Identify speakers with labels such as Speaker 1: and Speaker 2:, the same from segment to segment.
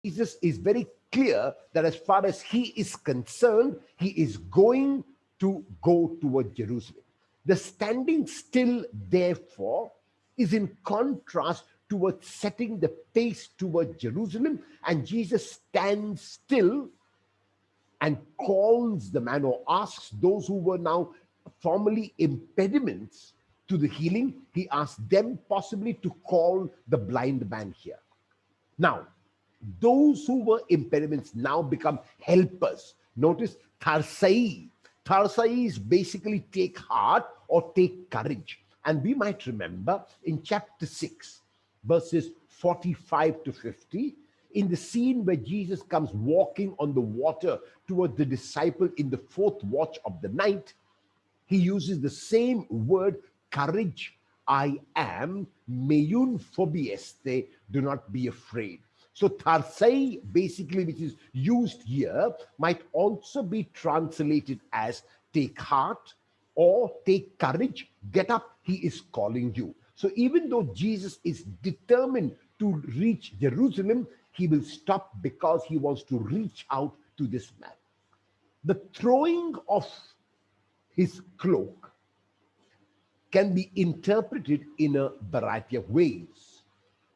Speaker 1: Jesus is very clear that as far as he is concerned, he is going to go toward Jerusalem. The standing still, therefore, is in contrast towards setting the pace toward Jerusalem, and Jesus stands still and calls the man, or asks those who were now formerly impediments to the healing, he asks them possibly to call the blind man here. Now, those who were impediments now become helpers. Notice Tarsai. Tarsai is basically take heart or take courage. And we might remember in chapter 6, verses 45 to 50, in the scene where Jesus comes walking on the water toward the disciple in the fourth watch of the night, he uses the same word, courage. I am, meion phobieste, do not be afraid. So Tarsai, basically, which is used here, might also be translated as take heart or take courage, get up, he is calling you. So even though Jesus is determined to reach Jerusalem, he will stop because he wants to reach out to this man. The throwing of his cloak can be interpreted in a variety of ways.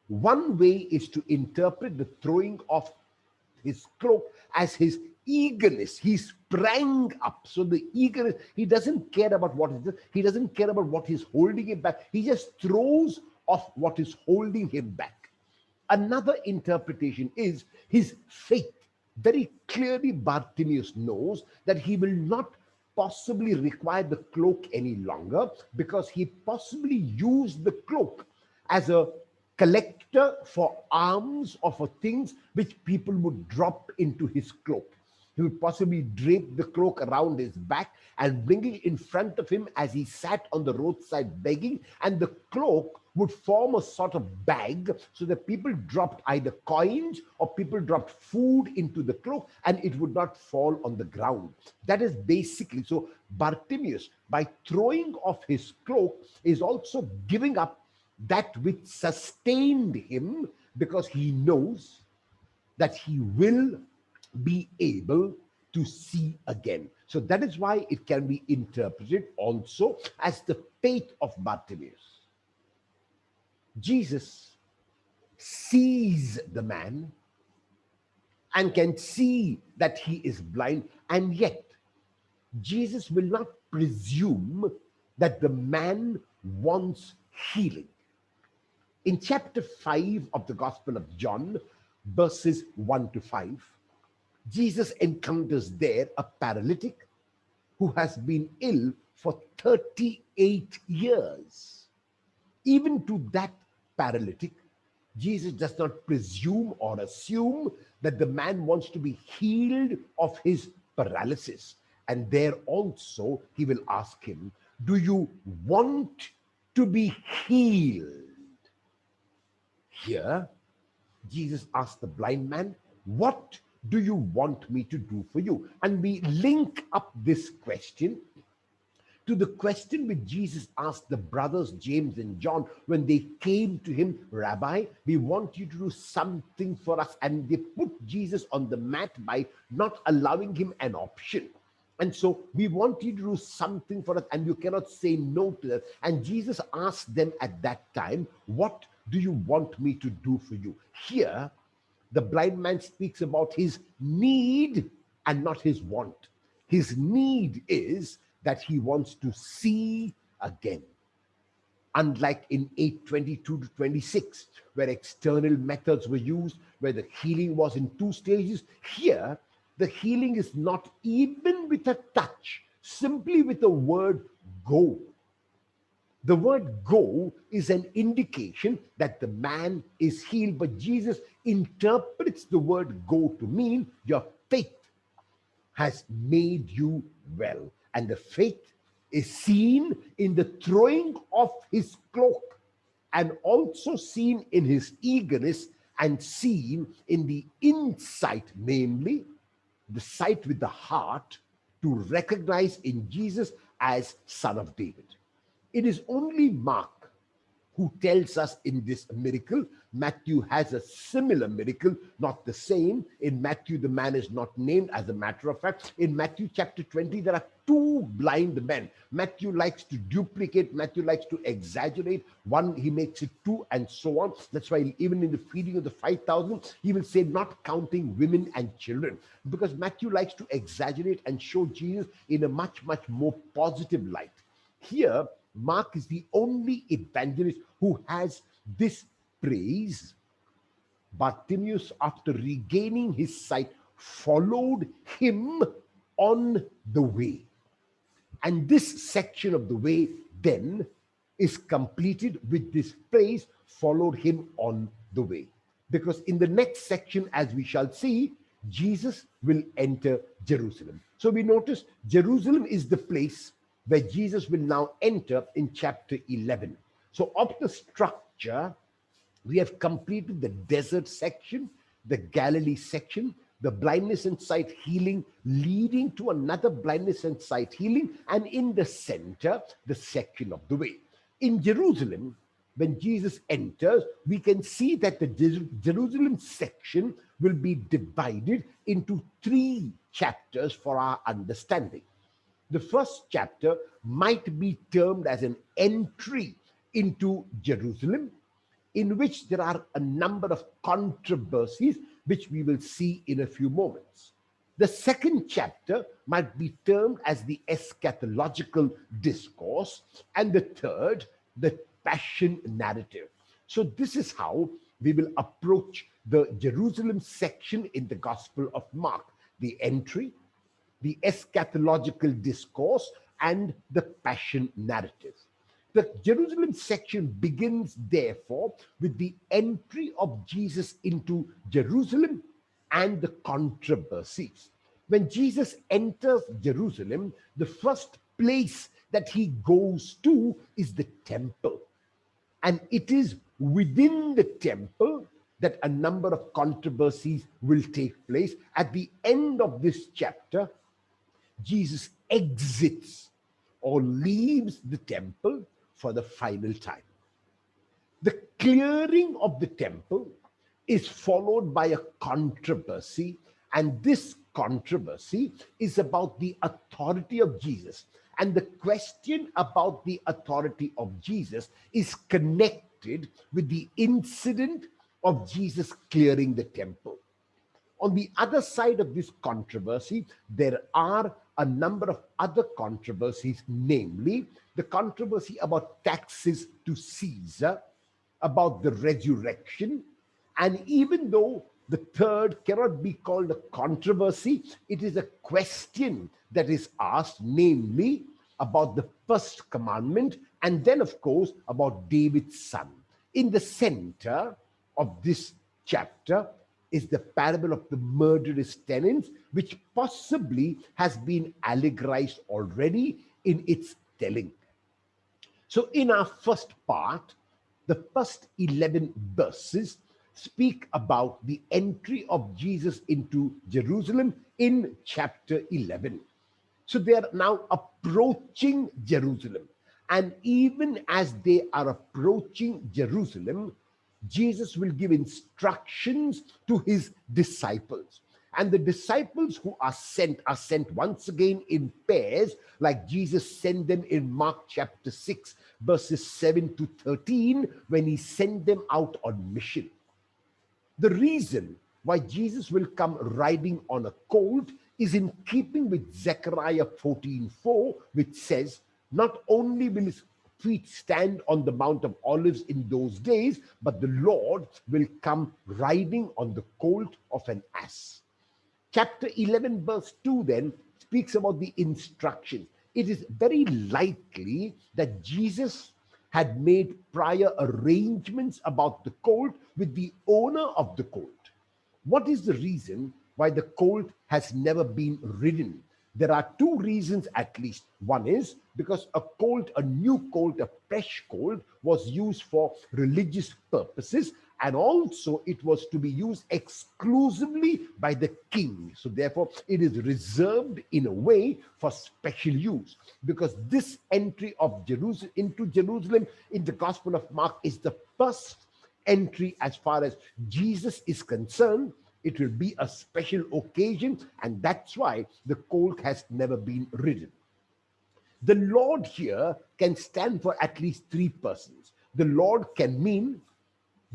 Speaker 1: One way is to interpret the throwing of his cloak as his eagerness. He sprang up. So the eagerness, he doesn't care about what is, he doesn't care about what is holding him back. He just throws off what is holding him back. Another interpretation is his faith. Very clearly, Bartimaeus knows that he will not possibly require the cloak any longer, because he possibly used the cloak as a collector for alms or for things which people would drop into his cloak. He would possibly drape the cloak around his back and bring it in front of him as he sat on the roadside begging, and the cloak would form a sort of bag, so that people dropped either coins or people dropped food into the cloak and it would not fall on the ground. That is basically, so Bartimaeus, by throwing off his cloak, is also giving up that which sustained him, because he knows that he will be able to see again. So that is why it can be interpreted also as the faith of Bartimaeus. Jesus sees the man and can see that he is blind, and yet Jesus will not presume that the man wants healing. In chapter 5 of the Gospel of John, verses 1 to 5, Jesus encounters there a paralytic who has been ill for 38 years. Even to that paralytic, Jesus does not presume or assume that the man wants to be healed of his paralysis. And there also he will ask him, do you want to be healed? Here, Jesus asked the blind man, what do you want me to do for you? And we link up this question to the question which Jesus asked the brothers James and John when they came to him, Rabbi, we want you to do something for us. And they put Jesus on the mat by not allowing him an option. And so we want you to do something for us, and you cannot say no to that. And Jesus asked them at that time, what do you want me to do for you? Here, the blind man speaks about his need and not his want. His need is that he wants to see again. Unlike in 8:22 to 26, where external methods were used, where the healing was in two stages, here the healing is not even with a touch, simply with the word go. The word go is an indication that the man is healed, but Jesus interprets the word go to mean your faith has made you well. And the faith is seen in the throwing of his cloak, and also seen in his eagerness, and seen in the insight, namely the sight with the heart, to recognize in Jesus as Son of David. It is only Mark who tells us in this miracle. Matthew has a similar miracle, not the same. In Matthew, the man is not named, as a matter of fact. In Matthew chapter 20, there are two blind men. Matthew likes to duplicate, Matthew likes to exaggerate. One, he makes it two, and so on. That's why even in the feeding of the 5,000, he will say, not counting women and children, because Matthew likes to exaggerate and show Jesus in a much, much more positive light. Here, Mark is the only evangelist who has this praise. Bartimaeus, after regaining his sight, followed him on the way. And this section of the way then is completed with this praise, followed him on the way. Because in the next section, as we shall see, Jesus will enter Jerusalem. So we notice Jerusalem is the place where Jesus will now enter in chapter 11. So of the structure, we have completed the desert section, the Galilee section, the blindness and sight healing leading to another blindness and sight healing, and in the center, the section of the way. In Jerusalem, when Jesus enters, we can see that the Jerusalem section will be divided into 3 chapters for our understanding. The first chapter might be termed as an entry into Jerusalem, in which there are a number of controversies, which we will see in a few moments. The second chapter might be termed as the eschatological discourse, and the third, the passion narrative. So this is how we will approach the Jerusalem section in the Gospel of Mark: the entry, the eschatological discourse, and the passion narrative. The Jerusalem section begins, therefore, with the entry of Jesus into Jerusalem and the controversies. When Jesus enters Jerusalem, the first place that he goes to is the temple. And it is within the temple that a number of controversies will take place. At the end of this chapter, Jesus exits or leaves the temple for the final time. The clearing of the temple is followed by a controversy, and this controversy is about the authority of Jesus. And the question about the authority of Jesus is connected with the incident of Jesus clearing the temple. On the other side of this controversy, there are a number of other controversies, namely the controversy about taxes to Caesar, about the resurrection, and even though the third cannot be called a controversy, it is a question that is asked, namely about the first commandment, and then, of course, about David's son. In the center of this chapter is the parable of the murderous tenants, which possibly has been allegorized already in its telling. So in our first part, the first 11 verses speak about the entry of Jesus into Jerusalem in chapter 11. So they are now approaching Jerusalem. And even as they are approaching Jerusalem, Jesus will give instructions to his disciples. And the disciples who are sent once again in pairs, like Jesus sent them in Mark chapter 6, verses 7 to 13, when he sent them out on mission. The reason why Jesus will come riding on a colt is in keeping with Zechariah 14:4, which says, not only will his feet stand on the Mount of Olives in those days, but the Lord will come riding on the colt of an ass. Chapter 11 verse 2 then speaks about the instructions. It is very likely that Jesus had made prior arrangements about the colt with the owner of the colt. What is the reason why the colt has never been ridden? There are 2 reasons at least. One is because a colt, a new colt, a fresh colt, was used for religious purposes, and also it was to be used exclusively by the king. So therefore it is reserved in a way for special use, because this entry of Jerusalem into Jerusalem in the Gospel of Mark is the first entry as far as Jesus is concerned. It will be a special occasion, and that's why the colt has never been ridden. The Lord here can stand for at least three persons. The Lord can mean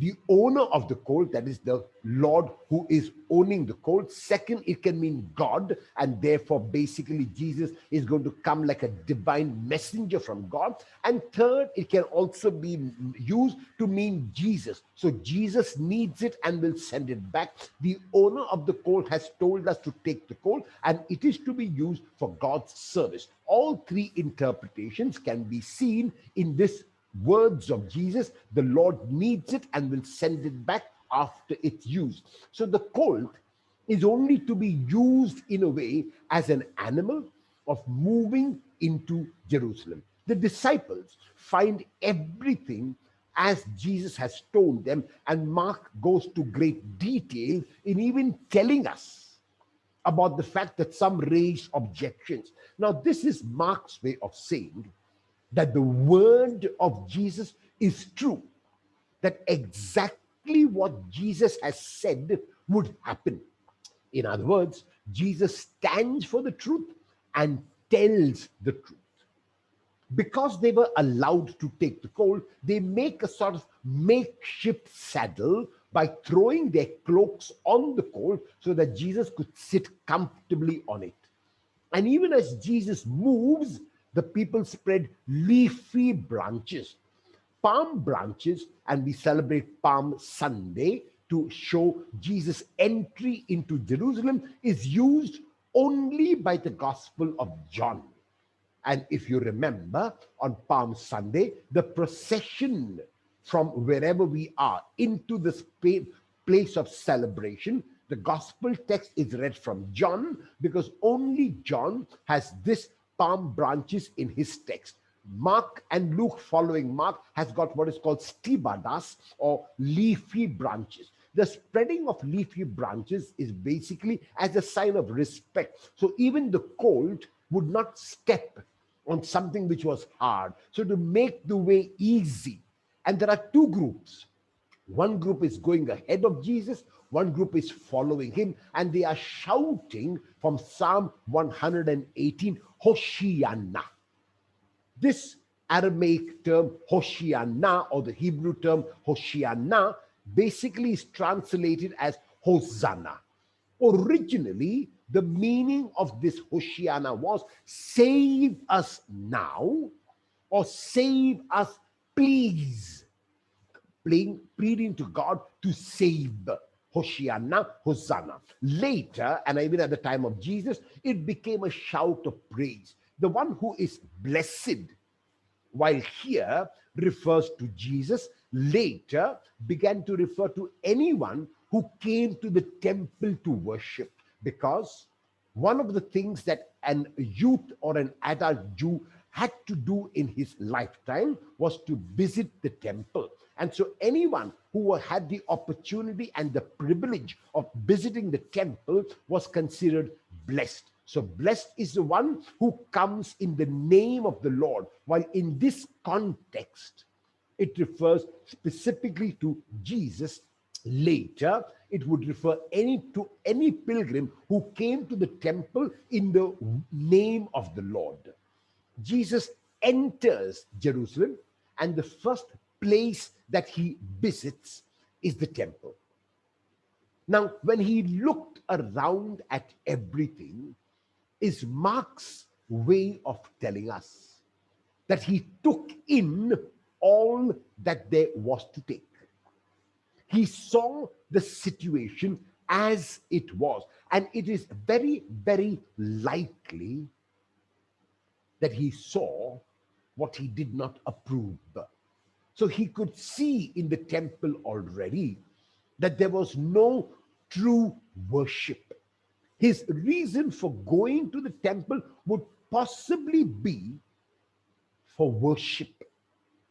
Speaker 1: the owner of the colt, that is the Lord who is owning the colt. Second, it can mean God, and therefore basically Jesus is going to come like a divine messenger from God. And third, it can also be used to mean Jesus. So Jesus needs it and will send it back. The owner of the colt has told us to take the colt, and it is to be used for God's service. All three interpretations can be seen in this words of Jesus. The Lord needs it and will send it back after its use. So the colt is only to be used in a way as an animal of moving into Jerusalem. The disciples find everything as Jesus has told them, and Mark goes to great detail in even telling us about the fact that some raised objections. Now, this is Mark's way of saying that the word of Jesus is true, that exactly what Jesus has said would happen. In other words, Jesus stands for the truth and tells the truth. Because they were allowed to take the colt, they make a sort of makeshift saddle by throwing their cloaks on the colt so that Jesus could sit comfortably on it. And even as Jesus moves, the people spread leafy branches, palm branches, and we celebrate Palm Sunday to show Jesus' entry into Jerusalem is used only by the Gospel of John. And if you remember, on Palm Sunday, the procession from wherever we are into this place of celebration, the gospel text is read from John, because only John has this palm branches in his text. Mark and Luke, following Mark, has got what is called stibadas, or leafy branches. The spreading of leafy branches is basically as a sign of respect. So even the colt would not step on something which was hard. So to make the way easy. And there are two groups. One group is going ahead of Jesus, one group is following him, and they are shouting from Psalm 118, Hoshiana. This Aramaic term Hoshiana, or the Hebrew term Hoshiana, basically is translated as Hosanna. Originally, the meaning of this Hoshiana was save us now, or save us please, pleading to God to save. Hoshiana, Hosanna. Later, and even at the time of Jesus, it became a shout of praise. The one who is blessed, while here refers to Jesus, later began to refer to anyone who came to the temple to worship, because one of the things that an youth or an adult Jew had to do in his lifetime was to visit the temple. And so anyone who had the opportunity and the privilege of visiting the temple was considered blessed. So blessed is the one who comes in the name of the Lord, while in this context, it refers specifically to Jesus. Later, it would refer to any pilgrim who came to the temple in the name of the Lord. Jesus enters Jerusalem, and the first place that he visits is the temple. Now, when he looked around at everything, is Mark's way of telling us that he took in all that there was to take. He saw the situation as it was, and it is very, very likely that he saw what he did not approve. So he could see in the temple already that there was no true worship. His reason for going to the temple would possibly be for worship.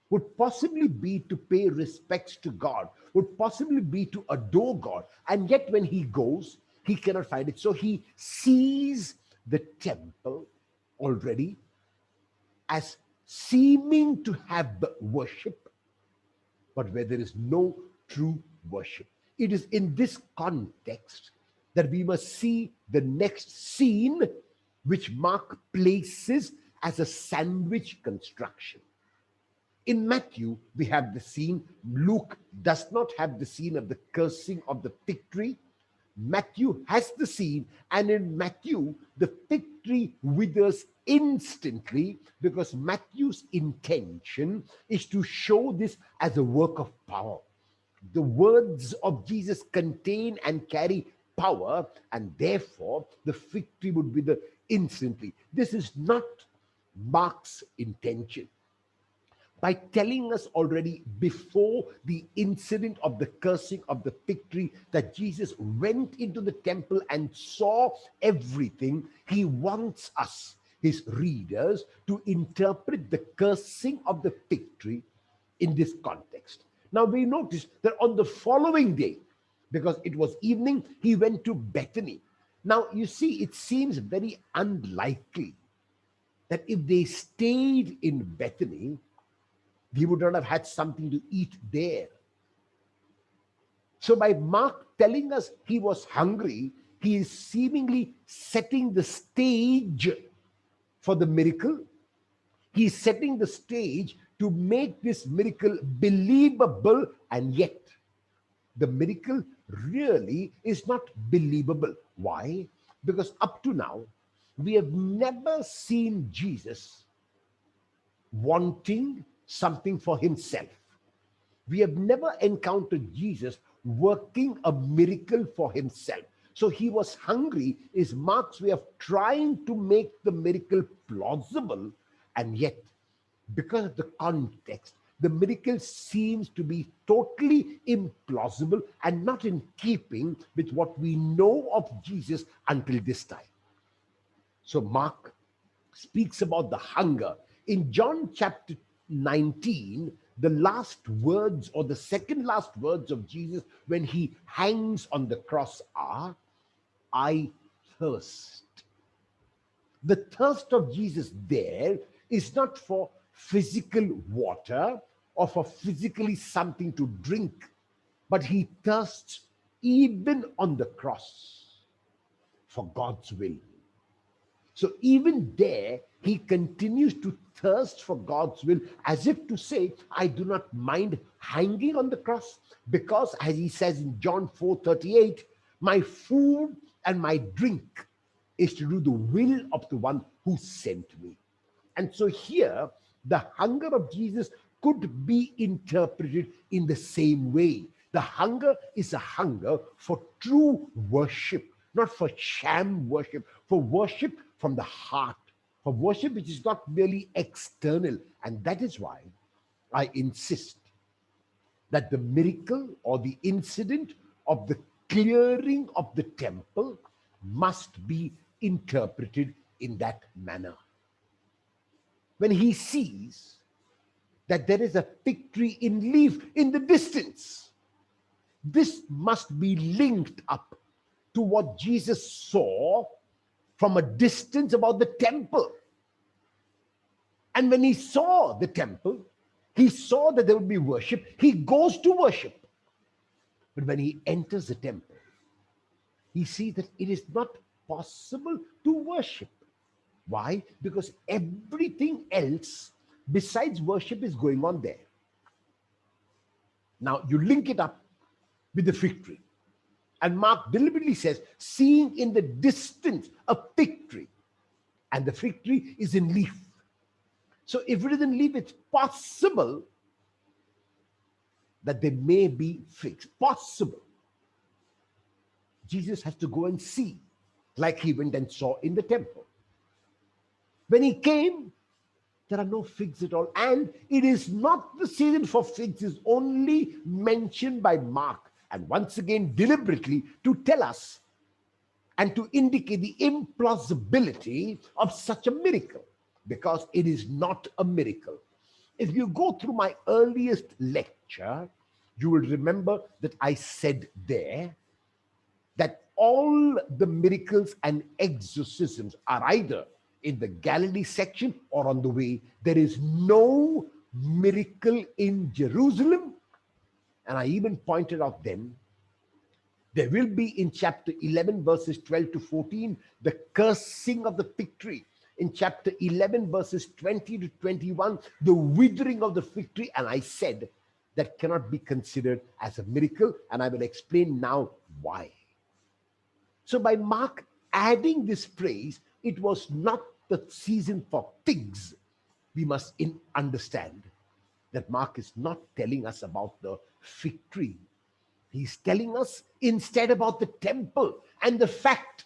Speaker 1: would possibly be to pay respects to God, would possibly be to adore God. And yet, when he goes, he cannot find it. So he sees the temple already as seeming to have the worship, but where there is no true worship. It is in this context that we must see the next scene, which Mark places as a sandwich construction. In Matthew, we have the scene. Luke does not have the scene of the cursing of the fig tree. Matthew has the scene, and in Matthew, the fig tree withers instantly, because Matthew's intention is to show this as a work of power. The words of Jesus contain and carry power, and therefore the fig tree would wither instantly. This is not Mark's intention. By telling us already before the incident of the cursing of the fig tree that Jesus went into the temple and saw everything, he wants us, his readers, to interpret the cursing of the fig tree in this context. Now we notice that on the following day, because it was evening, he went to Bethany. Now you see, it seems very unlikely that if they stayed in Bethany, he would not have had something to eat there. So by Mark telling us he was hungry, he is seemingly setting the stage for the miracle. He is setting the stage to make this miracle believable, and yet the miracle really is not believable. Why? Because up to now, we have never seen Jesus wanting something for himself. We have never encountered Jesus working a miracle for himself. So he was hungry is Mark's way of trying to make the miracle plausible, and yet, because of the context, the miracle seems to be totally implausible and not in keeping with what we know of Jesus until this time. So Mark speaks about the hunger. In John chapter 19, the last words, or the second last words of Jesus when he hangs on the cross are, I thirst. The thirst of Jesus there is not for physical water or for physically something to drink, but he thirsts even on the cross for God's will. So even there, he continues to thirst for God's will, as if to say, I do not mind hanging on the cross, because as he says in John 4:38, my food and my drink is to do the will of the one who sent me. And so here, the hunger of Jesus could be interpreted in the same way. The hunger is a hunger for true worship, not for sham worship, for worship from the heart, for worship which is not merely external. And that is why I insist that the miracle or the incident of the clearing of the temple must be interpreted in that manner. When he sees that there is a fig tree in leaf in the distance, this must be linked up to what Jesus saw from a distance about the temple. And when he saw the temple, he saw that there would be worship. He goes to worship. But when he enters the temple, he sees that it is not possible to worship. Why? Because everything else besides worship is going on there. Now you link it up with the fig tree. And Mark deliberately says, seeing in the distance a fig tree, and the fig tree is in leaf. So if it is in leaf, it's possible that there may be figs. Possible. Jesus has to go and see, like he went and saw in the temple. When he came, there are no figs at all. And it is not the season for figs, is only mentioned by Mark, and once again deliberately, to tell us and to indicate the implausibility of such a miracle, because it is not a miracle. If you go through my earliest lecture, you will remember that I said there that all the miracles and exorcisms are either in the Galilee section or on the way. There is no miracle in Jerusalem. And I even pointed out then, there will be in chapter 11, verses 12 to 14, the cursing of the fig tree. In chapter 11, verses 20 to 21, the withering of the fig tree. And I said that cannot be considered as a miracle. And I will explain now why. So by Mark adding this phrase, it was not the season for figs. We must understand that Mark is not telling us about the fig tree. He's telling us instead about the temple, and the fact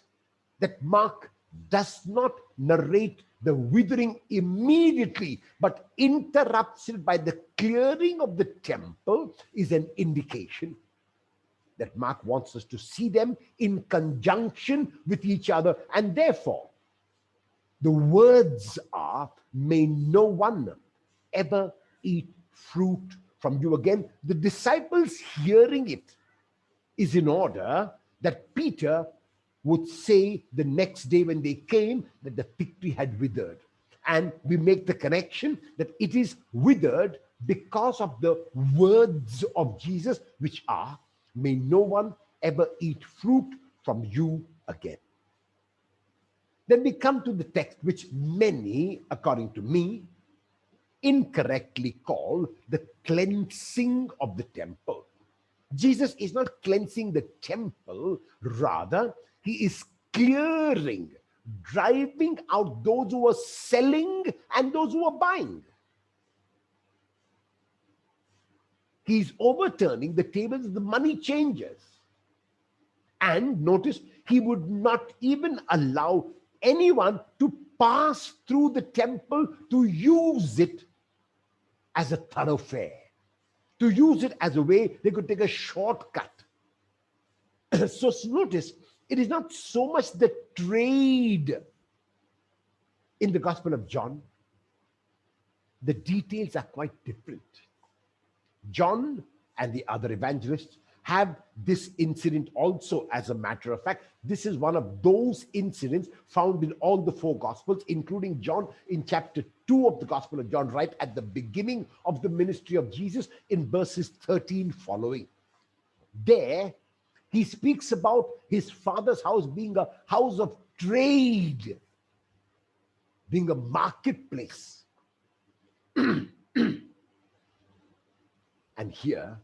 Speaker 1: that Mark does not narrate the withering immediately, but interrupts it by the clearing of the temple is an indication that Mark wants us to see them in conjunction with each other. And therefore, the words are, may no one ever eat fruit from you again. The disciples hearing it is in order that Peter would say the next day when they came that the fig tree had withered. And we make the connection that it is withered because of the words of Jesus, which are, may no one ever eat fruit from you again. Then we come to the text which many, according to me, incorrectly call the cleansing of the temple. Jesus is not cleansing the temple, rather, he is clearing, driving out those who are selling and those who are buying. He's overturning the tables of the money changers. And notice, he would not even allow anyone to pass through the temple to use it as a thoroughfare, to use it as a way they could take a shortcut. So notice, it is not so much the trade in the Gospel of John. The details are quite different. John and the other evangelists have this incident also. As a matter of fact, this is one of those incidents found in all the four Gospels, including John in chapter 2 of the Gospel of John, right at the beginning of the ministry of Jesus in verses 13 following. There, he speaks about his father's house being a house of trade, being a marketplace. And here,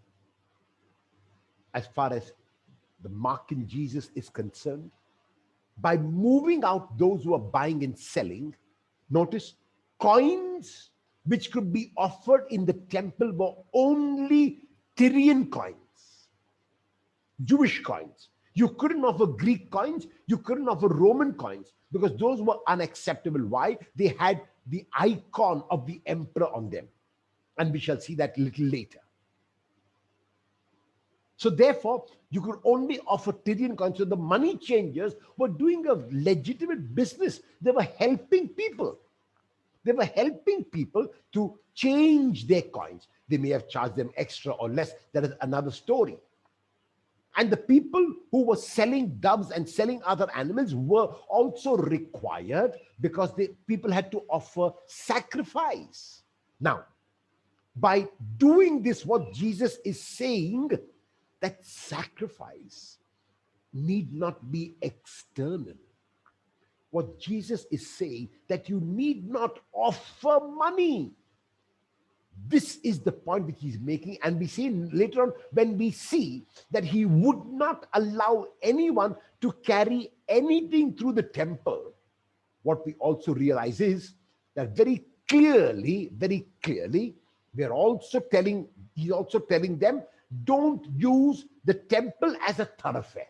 Speaker 1: as far as the mark in Jesus is concerned, by moving out those who are buying and selling, notice, coins which could be offered in the temple were only Tyrian coins, Jewish coins. You couldn't offer Greek coins, you couldn't offer Roman coins, because those were unacceptable. Why? They had the icon of the emperor on them. And we shall see that a little later. So therefore, you could only offer Tyrian coins. So the money changers were doing a legitimate business. They were helping people. They were helping people to change their coins. They may have charged them extra or less. That is another story. And the people who were selling doves and selling other animals were also required, because people had to offer sacrifice. Now, by doing this, what Jesus is saying, that sacrifice need not be external. What Jesus is saying, that you need not offer money. This is the point which he's making, and we see later on when we see that he would not allow anyone to carry anything through the temple. What we also realize is that very clearly, he's also telling them, don't use the temple as a thoroughfare.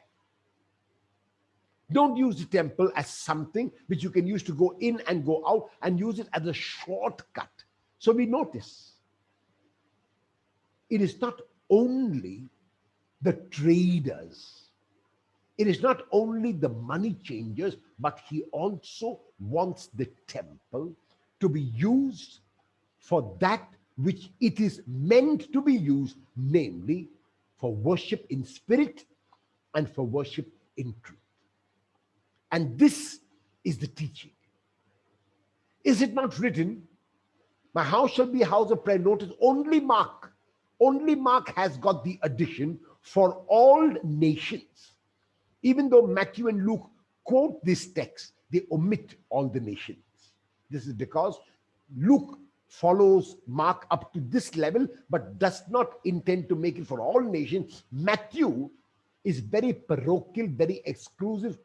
Speaker 1: Don't use the temple as something which you can use to go in and go out, and use it as a shortcut. So we notice, it is not only the traders, it is not only the money changers, but he also wants the temple to be used for that which it is meant to be used, namely for worship in spirit and for worship in truth. And this is the teaching. Is it not written, my house shall be a house of prayer? Notice only Mark has got the addition for all nations. Even though Matthew and Luke quote this text, they omit all the nations. This is because Luke follows Mark up to this level, but does not intend to make it for all nations. Matthew is very parochial, very exclusive,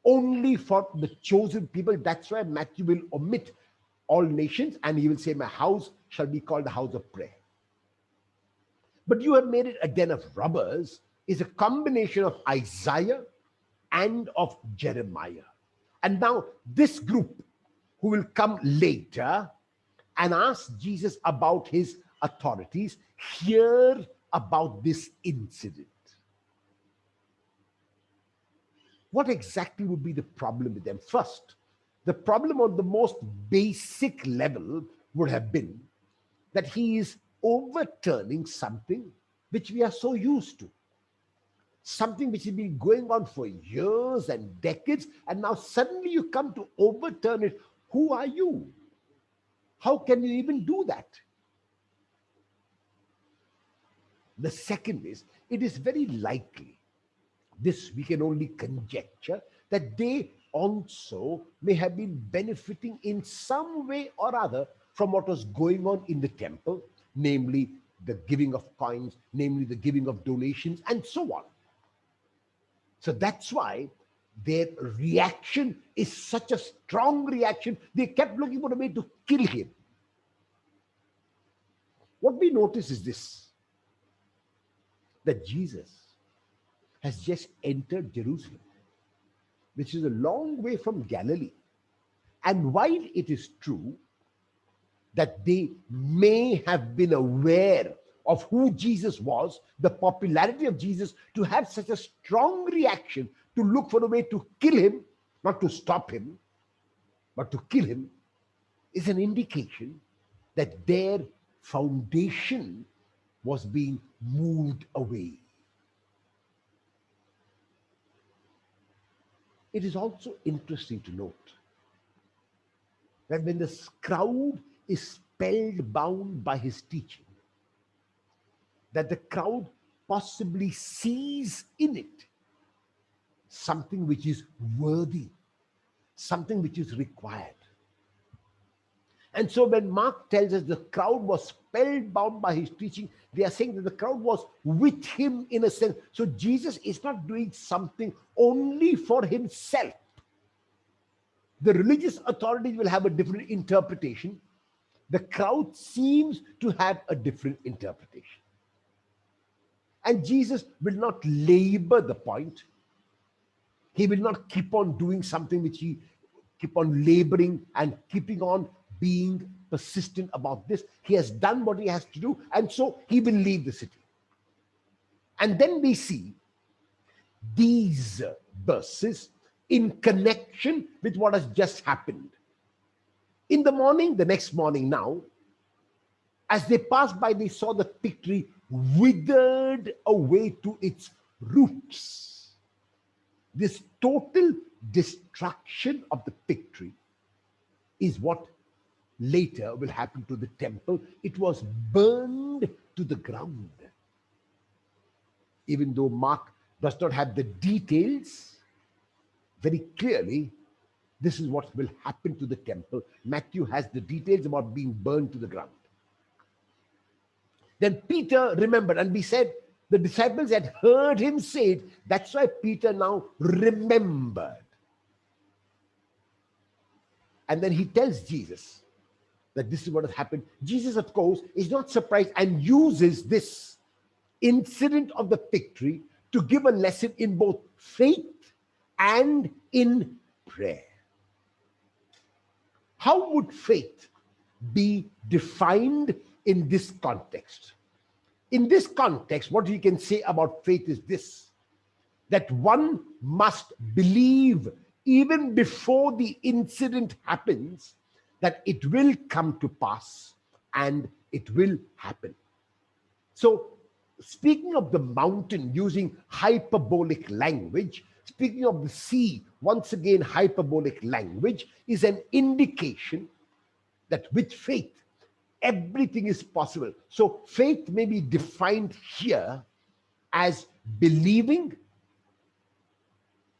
Speaker 1: only for the chosen people. That's why Matthew will omit all nations and he will say, my house shall be called the house of prayer. But you have made it a den of robbers is a combination of Isaiah and of Jeremiah. And now this group who will come later and ask Jesus about his authorities, hear about this incident. What exactly would be the problem with them? First, the problem on the most basic level would have been that he is overturning something which we are so used to. Something which has been going on for years and decades, and now suddenly you come to overturn it. Who are you? How can you even do that? The second is, it is very likely, this we can only conjecture, that they also may have been benefiting in some way or other from what was going on in the temple, namely the giving of coins, namely the giving of donations, and so on. So that's why their reaction is such a strong reaction. They kept looking for a way to kill him. What we notice is this, that Jesus has just entered Jerusalem, which is a long way from Galilee. And while it is true that they may have been aware of who Jesus was, the popularity of Jesus, to have such a strong reaction to look for a way to kill him, not to stop him, but to kill him, is an indication that their foundation was being moved away. It is also interesting to note that when the crowd is spellbound by his teaching, that the crowd possibly sees in it something which is worthy, something which is required. And so when Mark tells us the crowd was spellbound by his teaching, they are saying that the crowd was with him in a sense. So Jesus is not doing something only for himself. The religious authorities will have a different interpretation. The crowd seems to have a different interpretation. And Jesus will not labor the point. He will not keep on doing something which he keep on laboring and keeping on being persistent about this. He has done what he has to do, and so he will leave the city. And then we see these verses in connection with what has just happened. In the morning, the next morning now, as they passed by, they saw the fig tree withered away to its roots. This total destruction of the fig tree is what later will happen to the temple. It was burned to the ground. Even though Mark does not have the details, very clearly, this is what will happen to the temple. Matthew has the details about being burned to the ground. Then Peter remembered, and we said the disciples had heard him say it. That's why Peter now remembered. And then he tells Jesus that this is what has happened. Jesus, of course, is not surprised and uses this incident of the fig tree to give a lesson in both faith and in prayer. How would faith be defined in this context? In this context, what we can say about faith is this, that one must believe even before the incident happens that it will come to pass and it will happen. So, speaking of the mountain using hyperbolic language, speaking of the sea, once again, hyperbolic language is an indication that with faith, everything is possible. So, faith may be defined here as believing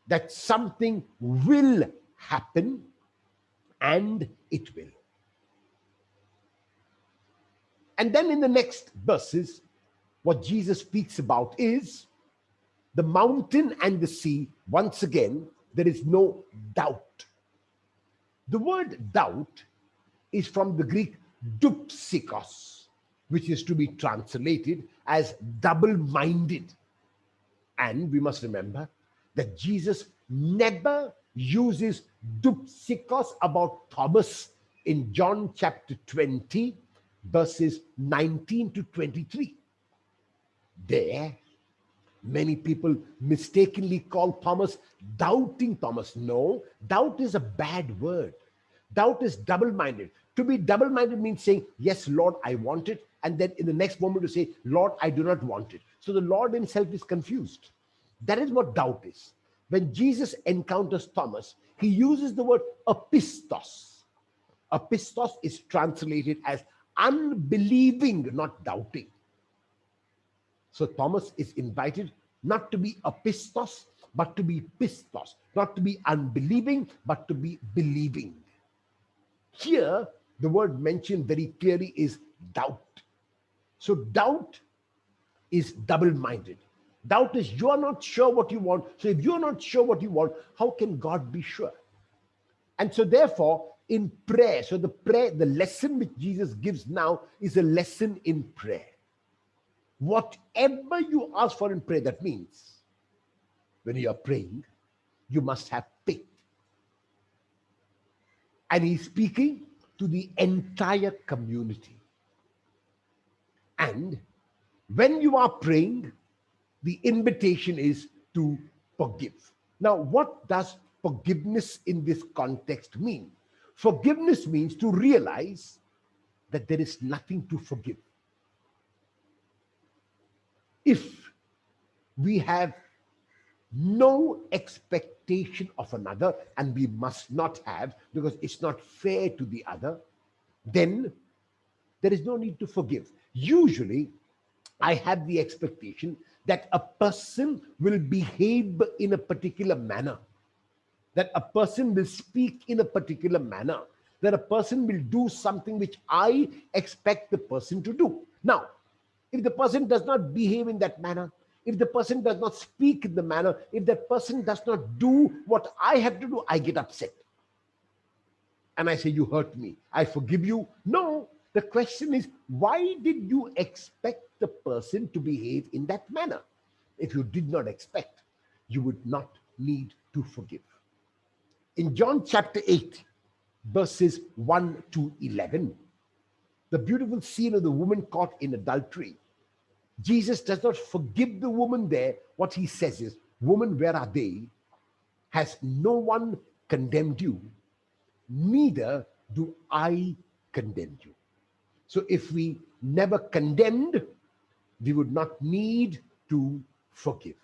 Speaker 1: that something will happen, and it will. And then in the next verses, what Jesus speaks about is the mountain and the sea. Once again, there is no doubt. The word doubt is from the Greek dupsikos, which is to be translated as double-minded. And we must remember that Jesus never uses dupsikos about Thomas in John chapter 20, verses 19 to 23. There, many people mistakenly call Thomas doubting Thomas. No, doubt is a bad word. Doubt is double-minded. To be double-minded means saying, yes, Lord, I want it, and then in the next moment to say, Lord, I do not want it. So the Lord himself is confused. That is what doubt is. When Jesus encounters Thomas, he uses the word apistos. Apistos is translated as unbelieving, not doubting. So Thomas is invited not to be apistos, but to be pistos, not to be unbelieving, but to be believing. Here, the word mentioned very clearly is doubt. So doubt is double-minded. Doubt is you are not sure what you want. So if you're not sure what you want, how can God be sure? And so therefore, in prayer, so the lesson which Jesus gives now is a lesson in prayer. Whatever you ask for in prayer, that means when you are praying, you must have faith. And he's speaking to the entire community. And when you are praying, the invitation is to forgive. Now, what does forgiveness in this context mean? Forgiveness means to realize that there is nothing to forgive. If we have no expectation of another, and we must not have because it's not fair to the other, then there is no need to forgive. Usually, I have the expectation that a person will behave in a particular manner, that a person will speak in a particular manner, that a person will do something which I expect the person to do. Now, if the person does not behave in that manner, if the person does not speak in the manner, if that person does not do what I have to do, I get upset. And I say, you hurt me, I forgive you. No, the question is, why did you expect the person to behave in that manner? If you did not expect, you would not need to forgive. In John chapter 8, verses 1 to 11, the beautiful scene of the woman caught in adultery, Jesus does not forgive the woman there. What he says is, woman, where are they? Has no one condemned you? Neither do I condemn you. So if we never condemned, we would not need to forgive.